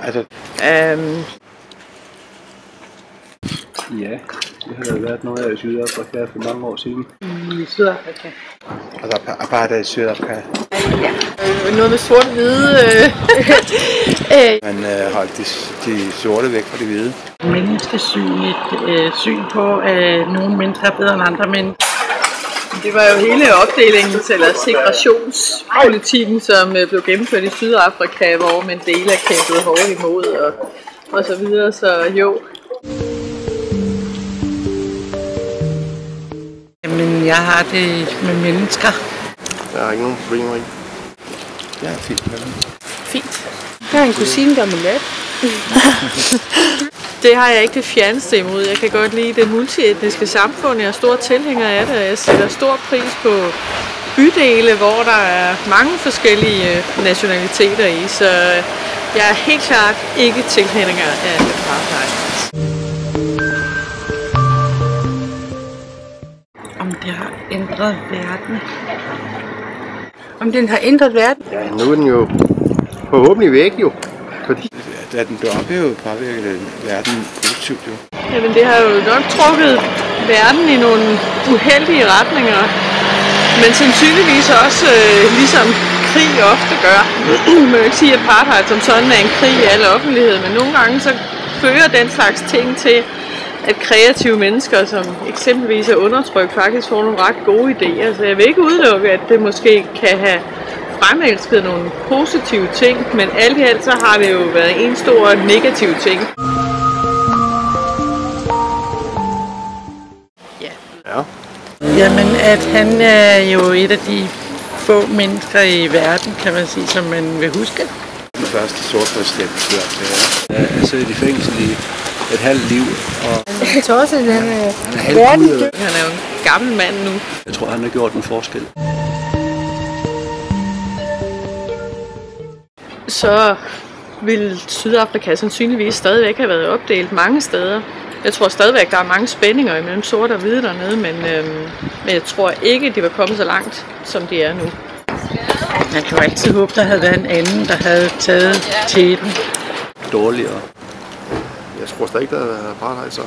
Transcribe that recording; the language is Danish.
Altså... Ja, det har været noget af i Sydafrika for mange år siden. I Sydafrika. Altså apartheid i Sydafrika. Ja. Noget med sort-hvide. Man holdt de sorte væk fra de hvide. Menneskesyn, et syn på, at nogle mennesker er bedre end andre, men det var jo hele opdelingen eller segregationspolitikken, som blev gennemført i Sydafrika, hvor Mandela kæmpede hårdt imod og så videre, så jo. Jamen, jeg har det med mennesker. Jeg har ikke nogen problemer i. Det er fint med dem. Fint. Jeg har en kusine, der er mulat. Det har jeg ikke det fjerneste imod. Jeg kan godt lide det multietniske samfund. Jeg er stor tilhænger af det, og jeg sætter stor pris på bydele, hvor der er mange forskellige nationaliteter i. Så jeg er helt klart ikke tilhænger af apartheid. Om det har ændret verden? Om den har ændret verden? Ja, nu er den jo forhåbentlig væk jo. Fordi Da den blev ophævet, påvirkede verden positivt jo. Jamen det har jo nok trukket verden i nogle uheldige retninger, men sandsynligvis også ligesom krig ofte gør. Man kan jo ikke sige, at apartheid som sådan er en krig i al offentlighed, men nogle gange så fører den slags ting til, at kreative mennesker, som eksempelvis er undertrykt, faktisk får nogle ret gode idéer. Så jeg vil ikke udelukke, at det måske kan have fremelsket nogle positive ting, men alt i alt så har det jo været en stor negativ ting. ja. Jamen, at han er jo et af de få mennesker i verden, kan man sige, som man vil huske. Den første sortpræsident i Sydafrika. Jeg sidder i fængsel i et halvt liv. Og Jeg tror også, at han er verden. Han er jo en gammel mand nu. Jeg tror, han har gjort en forskel. Så vil Sydafrika sandsynligvis stadigvæk have været opdelt mange steder. Jeg tror stadigvæk, der er mange spændinger imellem sort og hvide dernede, men jeg tror ikke, de var kommet så langt, som de er nu. Man kan jo altid håbe, der havde været en anden, der havde taget teten. dårligere. Jeg tror stadig, der er apartheid så.